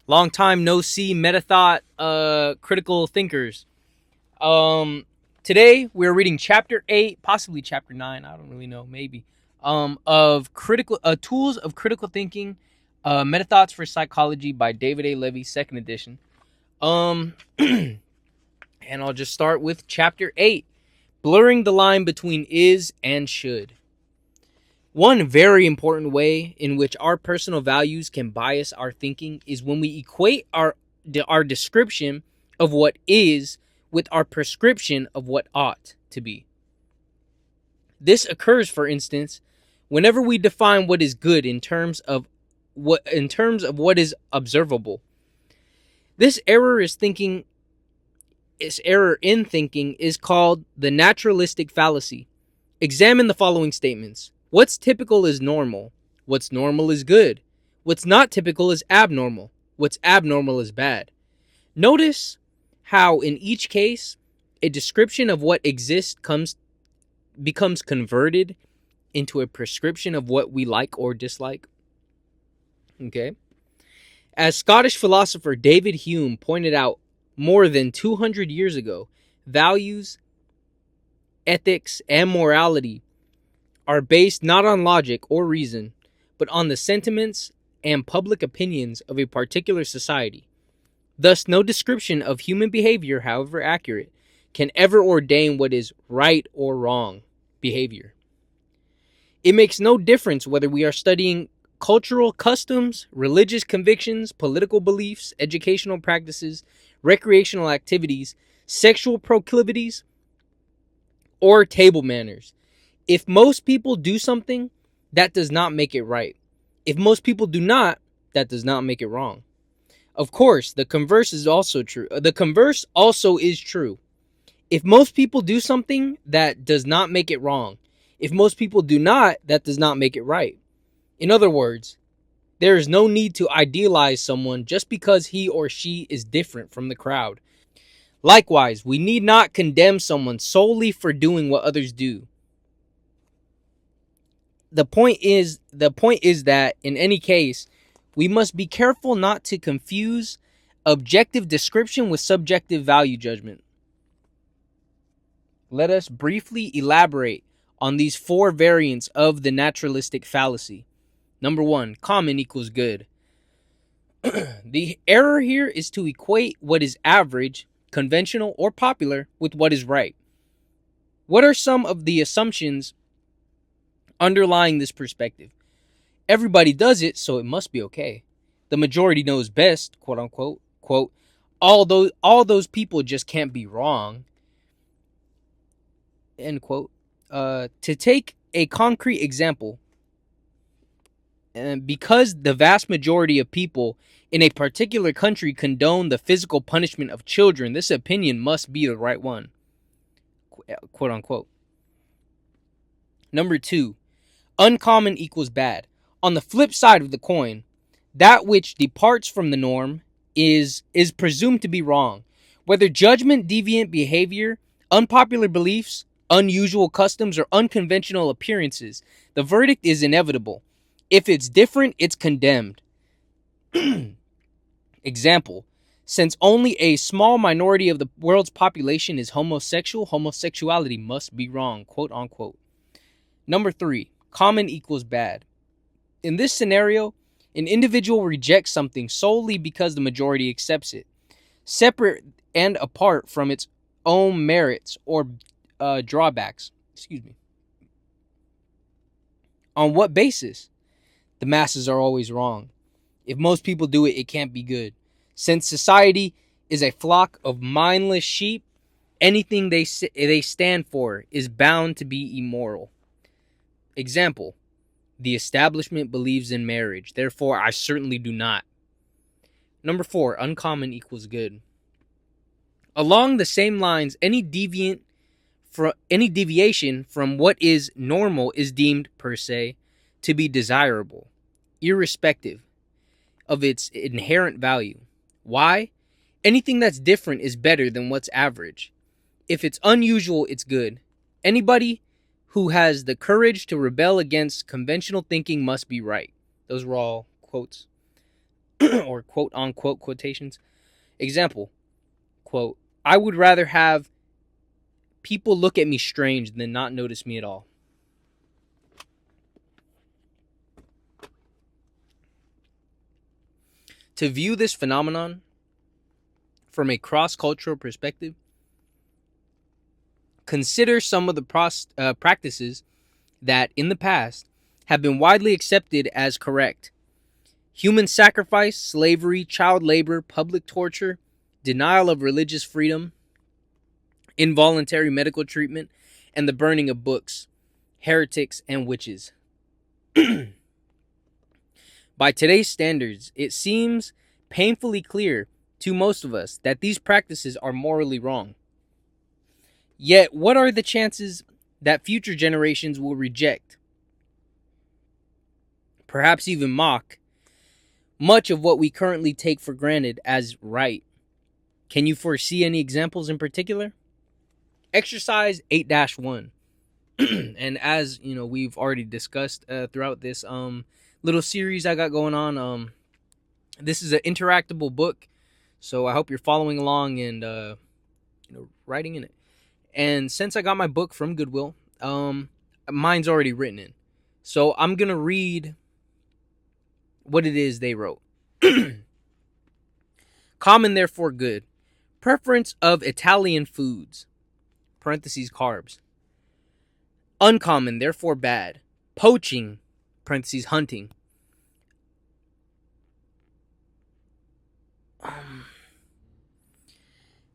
Long time no see, Metathought critical thinkers. Today we're reading chapter 8, possibly chapter 9, I don't really know, maybe. Of critical tools of critical thinking, Metathoughts for Psychology by David A. Levy, second edition. And I'll just start with chapter 8, blurring the line between is and should. One very important way in which our personal values can bias our thinking is when we equate our description of what is with our prescription of what ought to be. This occurs, for instance, whenever we define what is good in terms of what is observable. This error in thinking is called the naturalistic fallacy. Examine the following statements. What's typical is normal. What's normal is good. What's not typical is abnormal. What's abnormal is bad. Notice how in each case, a description of what exists becomes converted into a prescription of what we like or dislike. Okay? As Scottish philosopher David Hume pointed out more than 200 years ago, values, ethics, and morality are based not on logic or reason, but on the sentiments and public opinions of a particular society. Thus, no description of human behavior, however accurate, can ever ordain what is right or wrong behavior. It makes no difference whether we are studying cultural customs, religious convictions, political beliefs, educational practices, recreational activities, sexual proclivities, or table manners. If most people do something, that does not make it right. If most people do not, that does not make it wrong. Of course, the converse is also true. The converse also is true. If most people do something, that does not make it wrong. If most people do not, that does not make it right. In other words, there is no need to idealize someone just because he or she is different from the crowd. Likewise, we need not condemn someone solely for doing what others do. The point is that in any case, we must be careful not to confuse objective description with subjective value judgment. Let us briefly elaborate on these four variants of the naturalistic fallacy. Number 1, common equals good. The error here is to equate what is average, conventional, or popular with what is right. What are some of the assumptions underlying this perspective? Everybody does it, so it must be okay. The majority knows best, quote unquote. Quote, all those people just can't be wrong, end quote. To take a concrete example, and because the vast majority of people in a particular country condone the physical punishment of children, this opinion must be the right one, quote unquote. Number 2, uncommon equals bad. On the flip side of the coin, that which departs from the norm is presumed to be wrong. Whether judgment, deviant behavior, unpopular beliefs, unusual customs, or unconventional appearances, the verdict is inevitable. If it's different, it's condemned. Example, since only a small minority of the world's population is homosexual, homosexuality must be wrong, quote unquote. Number 3, common equals bad. In this scenario, an individual rejects something solely because the majority accepts it, separate and apart from its own merits or drawbacks. On what basis? The masses are always wrong. If most people do it, it can't be good. Since society is a flock of mindless sheep, anything they stand for is bound to be immoral. Example, the establishment believes in marriage, therefore I certainly do not. Number 4, uncommon equals good. Along the same lines, any deviation from what is normal is deemed, per se, to be desirable, irrespective of its inherent value. Why? Anything that's different is better than what's average. If it's unusual, it's good. Anybody who has the courage to rebel against conventional thinking must be right. Those were all quotes. or quote unquote quotations. Example, quote, I would rather have people look at me strange than not notice me at all. To view this phenomenon from a cross-cultural perspective, consider some of the practices that in the past have been widely accepted as correct. Human sacrifice, slavery, child labor, public torture, denial of religious freedom, involuntary medical treatment, and the burning of books, heretics, and witches. By today's standards, it seems painfully clear to most of us that these practices are morally wrong. Yet, what are the chances that future generations will reject, perhaps even mock, much of what we currently take for granted as right? Can you foresee any examples in particular? Exercise 8-1. And as you know, we've already discussed throughout this little series I got going on. This is an interactable book, so I hope you're following along and writing in it. And since I got my book from Goodwill, mine's already written in, so I'm gonna read what it is they wrote. Common, therefore good. Preference of Italian foods. Parentheses carbs. Uncommon, therefore bad. Poaching, parentheses hunting.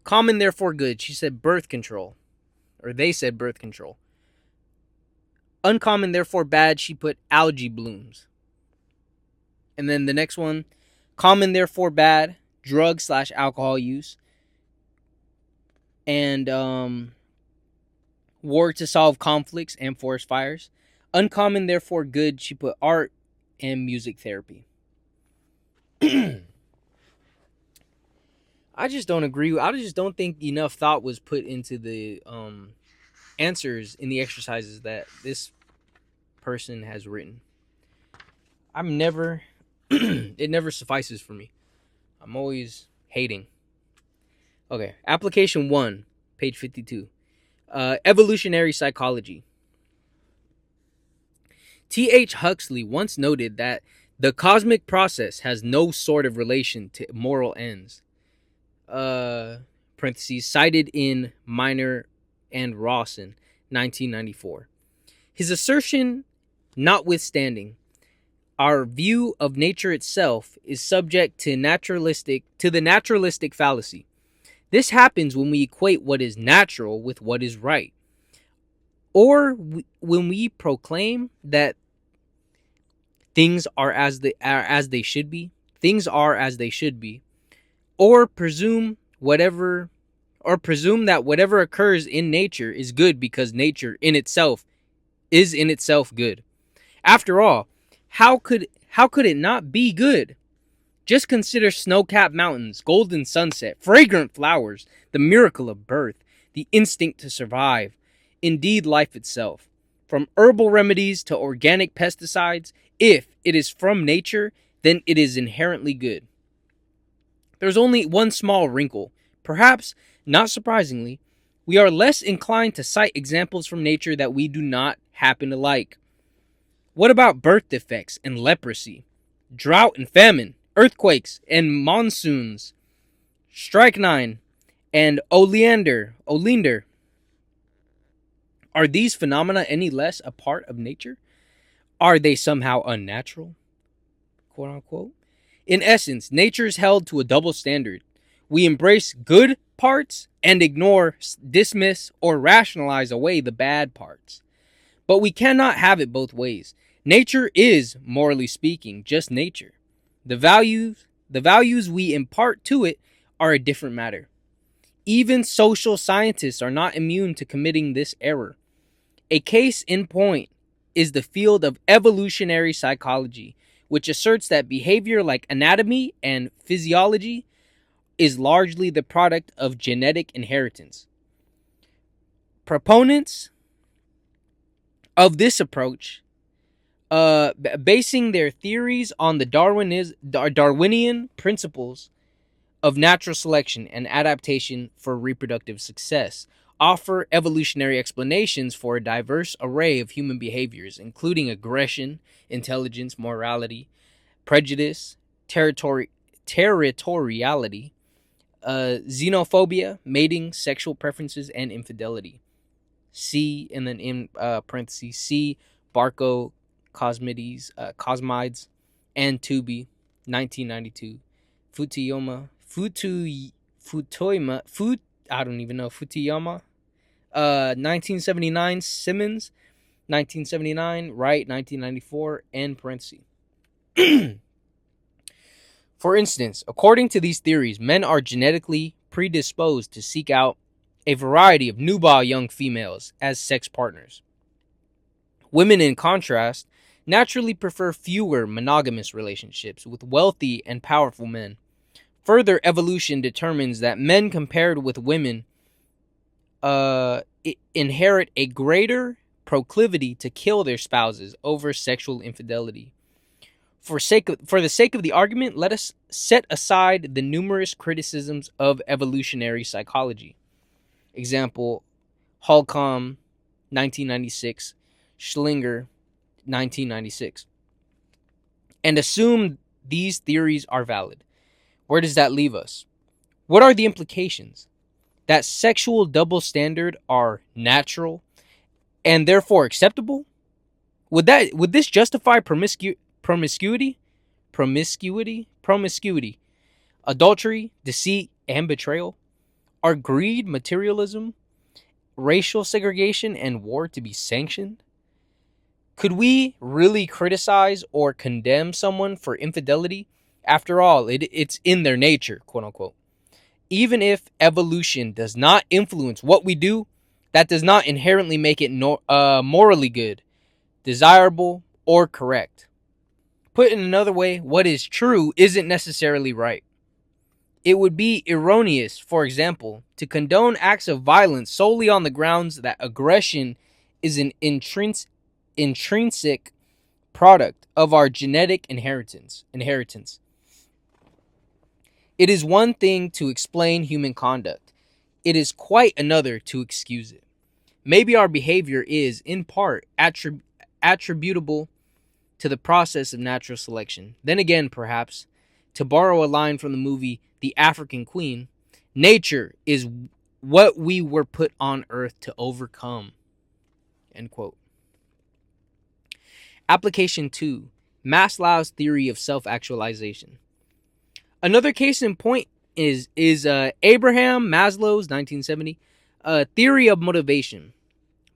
Common, therefore good. She said birth control. Or they said birth control. Uncommon, therefore bad. She put algae blooms. And then the next one. Common, therefore bad. Drug/alcohol use. And war to solve conflicts and forest fires. Uncommon, therefore good. She put art and music therapy. I just don't agree. I just don't think enough thought was put into the answers in the exercises that this person has written. I'm never, it never suffices for me. I'm always hating. Okay, application 1, page 52. Evolutionary psychology. T.H. Huxley once noted that the cosmic process has no sort of relation to moral ends. Parentheses, cited in Miner and Rawson, 1994. His assertion notwithstanding, our view of nature itself is subject to the naturalistic fallacy. This happens when we equate what is natural with what is right, or when we proclaim that things are as they should be. Things are as they should be, or presume that whatever occurs in nature is good because nature in itself is in itself good. After all, how could it not be good? Just consider snow-capped mountains, golden sunset, fragrant flowers, the miracle of birth, the instinct to survive, indeed life itself. From herbal remedies to organic pesticides, if it is from nature, then it is inherently good. There's only one small wrinkle. Perhaps, not surprisingly, we are less inclined to cite examples from nature that we do not happen to like. What about birth defects and leprosy, drought and famine, earthquakes and monsoons, strychnine and oleander? Are these phenomena any less a part of nature? Are they somehow unnatural? Quote unquote. In essence, nature is held to a double standard. We embrace good parts and ignore, dismiss, or rationalize away the bad parts. But we cannot have it both ways. Nature is, morally speaking, just nature. The values we impart to it are a different matter. Even social scientists are not immune to committing this error. A case in point is the field of evolutionary psychology, which asserts that behavior like anatomy and physiology is largely the product of genetic inheritance. Proponents of this approach basing their theories on the Darwinian principles of natural selection and adaptation for reproductive success, offer evolutionary explanations for a diverse array of human behaviors, including aggression, intelligence, morality, prejudice, territoriality, xenophobia, mating, sexual preferences, and infidelity. C, and then in parentheses, C, Barco, Cosmides, and Tubi, 1992. I don't even know, Futuyama, 1979, Simmons, 1979, Wright, 1994, and parentheses. For instance, according to these theories, men are genetically predisposed to seek out a variety of nubile young females as sex partners. Women, in contrast, naturally prefer fewer monogamous relationships with wealthy and powerful men. Further evolution determines that men compared with women inherit a greater proclivity to kill their spouses over sexual infidelity. For the sake of the argument, let us set aside the numerous criticisms of evolutionary psychology. Example, Holcomb, 1996, Schlinger, 1996. And assume these theories are valid. Where does that leave us? What are the implications? That sexual double standard are natural and therefore acceptable? Would this justify promiscuity, adultery, deceit, and betrayal? Are greed, materialism, racial segregation, and war to be sanctioned? Could we really criticize or condemn someone for infidelity? After all, it's in their nature, quote unquote. Even if evolution does not influence what we do, that does not inherently make it morally good, desirable, or correct. Put in another way, what is true isn't necessarily right. It would be erroneous, for example, to condone acts of violence solely on the grounds that aggression is an intrinsic product of our genetic inheritance. It is one thing to explain human conduct. It is quite another to excuse it. Maybe our behavior is, in part, attributable to the process of natural selection. Then again, perhaps, to borrow a line from the movie The African Queen, nature is what we were put on earth to overcome. End quote. Application 2. Maslow's theory of self-actualization. Another case in point is Abraham Maslow's 1970 theory of motivation.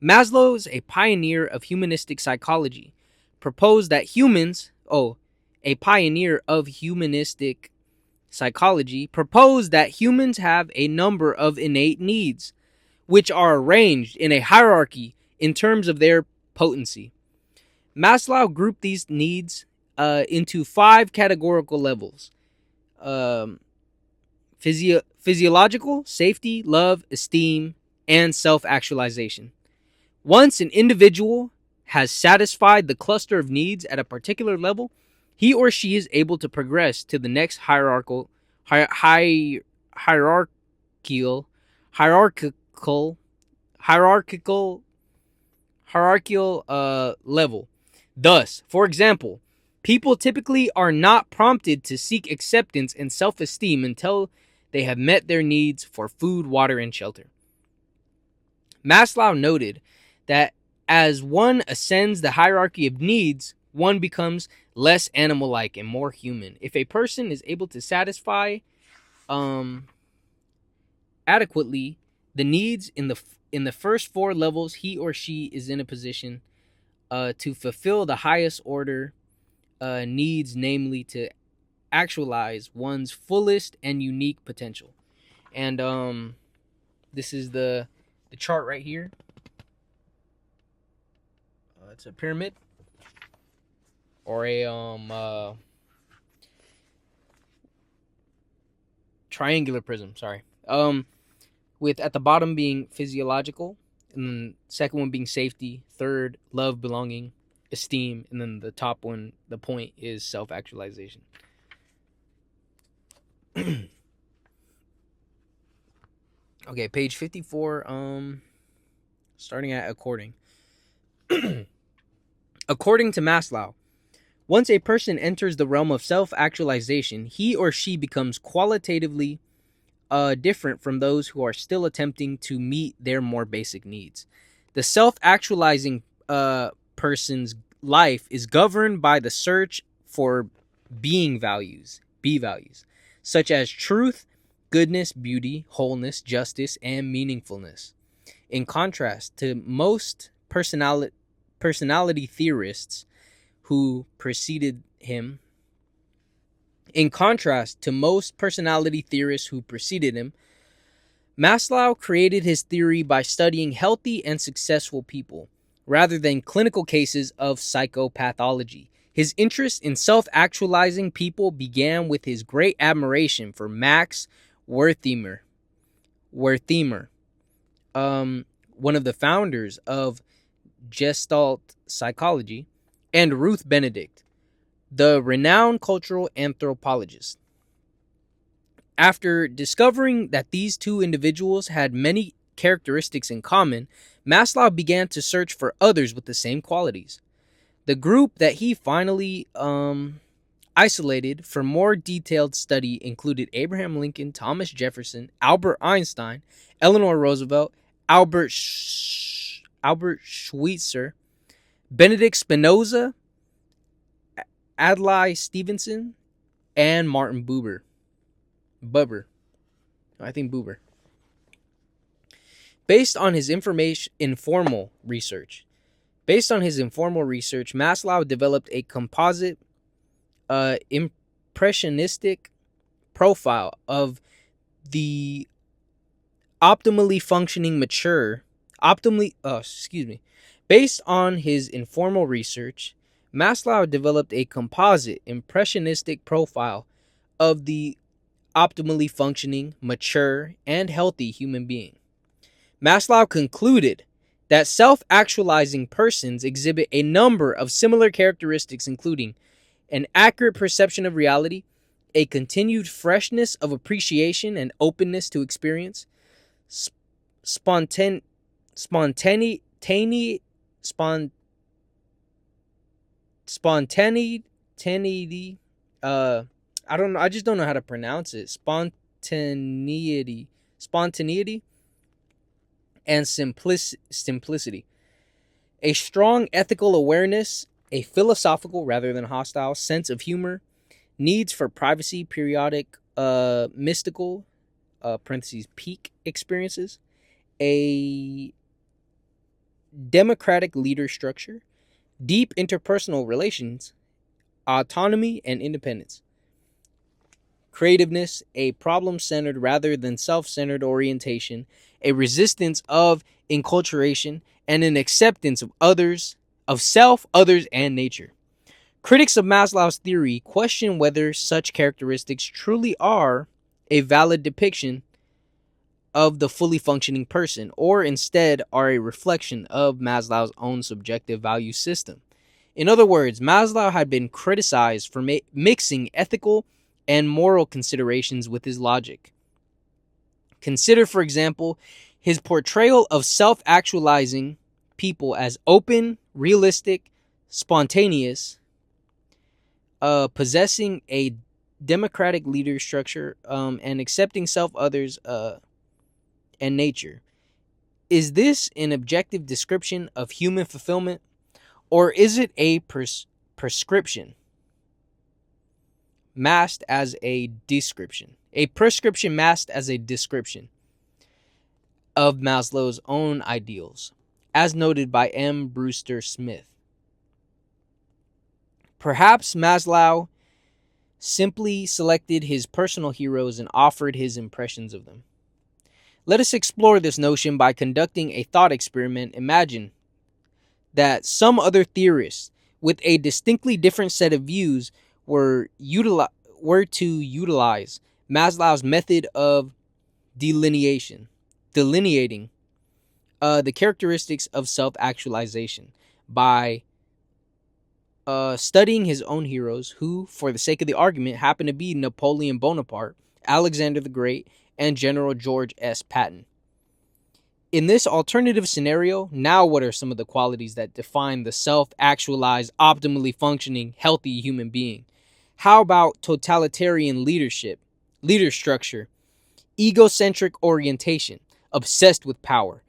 Maslow's a pioneer of humanistic psychology. Proposed that humans have a number of innate needs, which are arranged in a hierarchy in terms of their potency. Maslow grouped these needs into 5 categorical levels: physiological, safety, love, esteem, and self-actualization. Once an individual has satisfied the cluster of needs at a particular level, he or she is able to progress to the next hierarchical level. Thus, for example, people typically are not prompted to seek acceptance and self-esteem until they have met their needs for food, water, and shelter. Maslow noted that as one ascends the hierarchy of needs, one becomes less animal-like and more human. If a person is able to satisfy adequately the needs in the first 4 levels, he or she is in a position to fulfill the highest order needs, namely to actualize one's fullest and unique potential. And this is the chart right here. It's a pyramid or a triangular prism. Sorry. With at the bottom being physiological, and then second one being safety, third love, belonging, esteem, and then the top one, the point, is self-actualization. Okay, page 54, starting at according. According to Maslow, once a person enters the realm of self-actualization, he or she becomes qualitatively different from those who are still attempting to meet their more basic needs. The self-actualizing person's life is governed by the search for being values, B values, such as truth, goodness, beauty, wholeness, justice, and meaningfulness. In contrast to most personality theorists who preceded him, Maslow created his theory by studying healthy and successful people rather than clinical cases of psychopathology. His interest in self-actualizing people began with his great admiration for Max Wertheimer, one of the founders of Gestalt psychology, and Ruth Benedict, the renowned cultural anthropologist. After discovering that these two individuals had many characteristics in common, Maslow began to search for others with the same qualities. The group that he finally isolated for more detailed study included Abraham Lincoln, Thomas Jefferson, Albert Einstein, Eleanor Roosevelt, Albert Schweitzer, Benedict Spinoza, Adlai Stevenson, and Martin Buber. I think Buber. Based on his informal research, Maslow developed a composite, impressionistic profile of the Based on his informal research, Maslow developed a composite, impressionistic profile of the optimally functioning, mature, and healthy human being. Maslow concluded that self-actualizing persons exhibit a number of similar characteristics, including an accurate perception of reality, a continued freshness of appreciation and openness to experience, spontaneity, I don't know. I just don't know how to pronounce it. Spontaneity, and simplicity. A strong ethical awareness, a philosophical rather than hostile sense of humor, needs for privacy, periodic, mystical, peak experiences, a democratic leader structure, deep interpersonal relations, autonomy and independence. Creativeness, a problem-centered rather than self-centered orientation, a resistance of enculturation, and an acceptance of others, of self, others, and nature. Critics of Maslow's theory question whether such characteristics truly are a valid depiction of the fully functioning person, or instead are a reflection of Maslow's own subjective value system. In other words, Maslow had been criticized for mixing ethical and moral considerations with his logic. Consider, for example, his portrayal of self-actualizing people as open, realistic, spontaneous, possessing a democratic leader structure, and accepting self, others, and nature. Is this an objective description of human fulfillment, or is it a prescription masked as a description? A prescription masked as a description of Maslow's own ideals, as noted by M. Brewster Smith. Perhaps Maslow simply selected his personal heroes and offered his impressions of them. Let us explore this notion by conducting a thought experiment. Imagine that some other theorists with a distinctly different set of views were to utilize Maslow's method of delineating the characteristics of self-actualization by studying his own heroes, who, for the sake of the argument, happen to be Napoleon Bonaparte, Alexander the Great, and General George S. Patton. In this alternative scenario, now what are some of the qualities that define the self-actualized, optimally functioning, healthy human being? How about totalitarian leader structure, egocentric orientation, obsessed with power,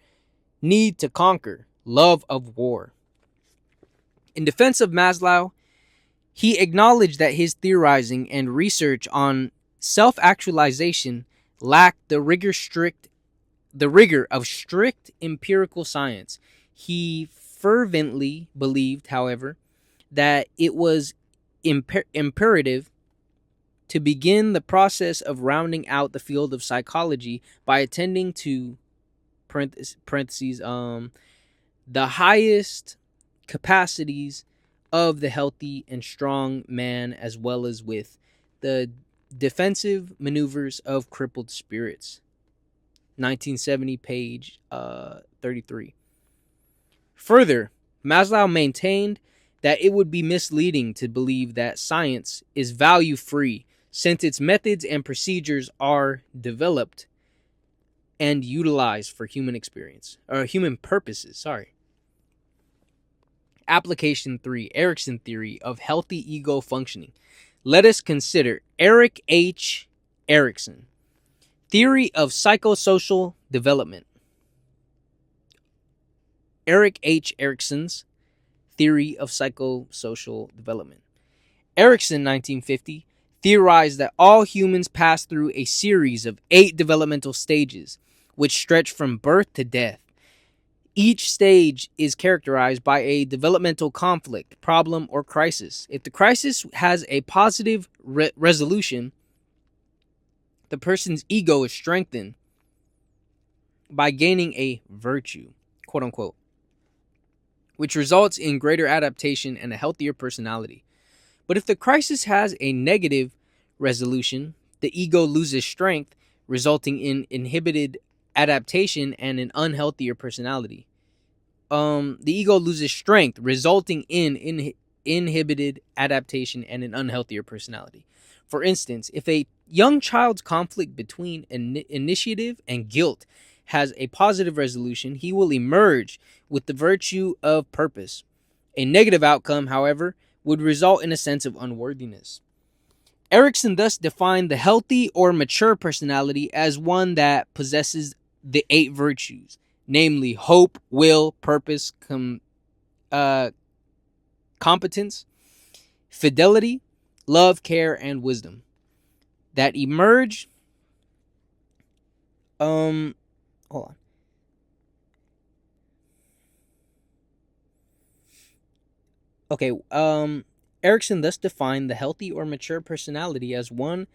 need to conquer, love of war? In defense of Maslow, he acknowledged that his theorizing and research on self-actualization lacked the rigor of strict empirical science. He fervently believed, however, that it was imperative to begin the process of rounding out the field of psychology by attending to parentheses the highest capacities of the healthy and strong man, as well as with the defensive maneuvers of crippled spirits. 1970, page 33. Further, Maslow maintained that it would be misleading to believe that science is value-free, since its methods and procedures are developed and utilized for human purposes. Application 3, Erikson theory of healthy ego functioning. Let us consider Erik H. Erikson, theory of psychosocial development. Erik H. Erikson's theory of psychosocial development. Erikson, 1950, theorized that all humans pass through a series of 8 developmental stages, which stretch from birth to death. Each stage is characterized by a developmental conflict, problem, or crisis. If the crisis has a positive resolution, the person's ego is strengthened by gaining a virtue, quote unquote, which results in greater adaptation and a healthier personality. But if the crisis has a negative resolution, the ego loses strength, resulting in inhibited adaptation and an unhealthier personality. The ego loses strength, resulting in inhibited adaptation and an unhealthier personality. For instance, if a young child's conflict between initiative and guilt has a positive resolution, he will emerge with the virtue of purpose. A negative outcome, however, would result in a sense of unworthiness. Erikson thus defined the healthy or mature personality as one that possesses the 8 virtues, namely hope, will, purpose, competence, fidelity, love, care, and wisdom, that emerge. Hold on. Okay. Erikson thus defined the healthy or mature personality as one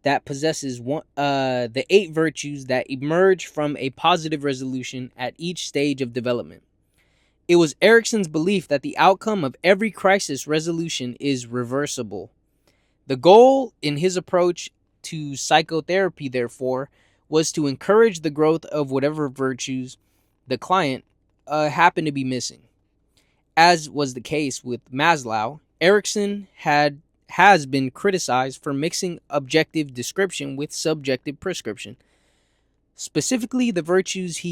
that possesses the 8 virtues that emerge from a positive resolution at each stage of development. It was Erikson's belief that the outcome of every crisis resolution is reversible. The goal in his approach to psychotherapy, therefore, was to encourage the growth of whatever virtues the client happened to be missing. As was the case with Maslow, Erikson has been criticized for mixing objective description with subjective prescription. Specifically, the virtues he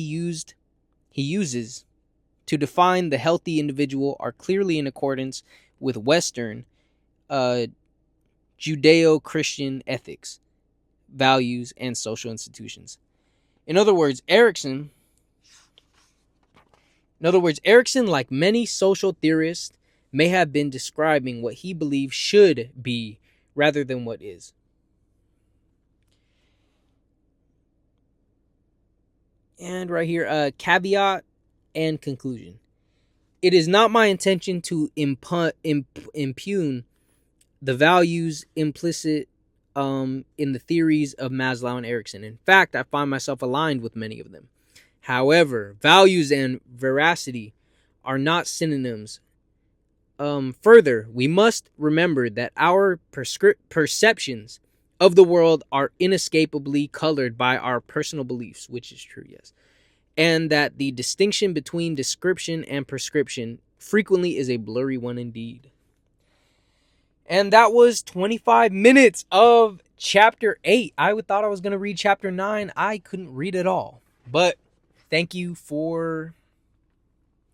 uses to define the healthy individual are clearly in accordance with Western Judeo-Christian ethics, values, and social institutions. In other words, Erikson, like many social theorists, may have been describing what he believes should be rather than what is. And right here, caveat and conclusion. It is not my intention to impugn the values implicit in the theories of Maslow and Erikson. In fact, I find myself aligned with many of them. However, values and veracity are not synonyms. Further, we must remember that our perceptions of the world are inescapably colored by our personal beliefs, which is true, yes. And that the distinction between description and prescription frequently is a blurry one indeed. And that was 25 minutes of chapter 8. I thought I was going to read chapter 9. I couldn't read it all. But thank you for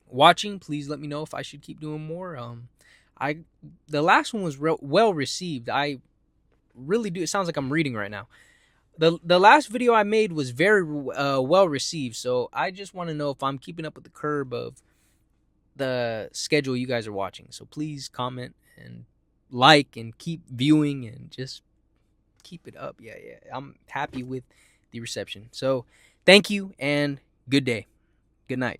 watching. Please let me know if I should keep doing more. The last one was well received. I really do. It sounds like I'm reading right now. The last video I made was very well received. So I just want to know if I'm keeping up with the curve of the schedule you guys are watching. So please comment and like and keep viewing and just keep it up. Yeah. I'm happy with the reception. So thank you and good day. Good night.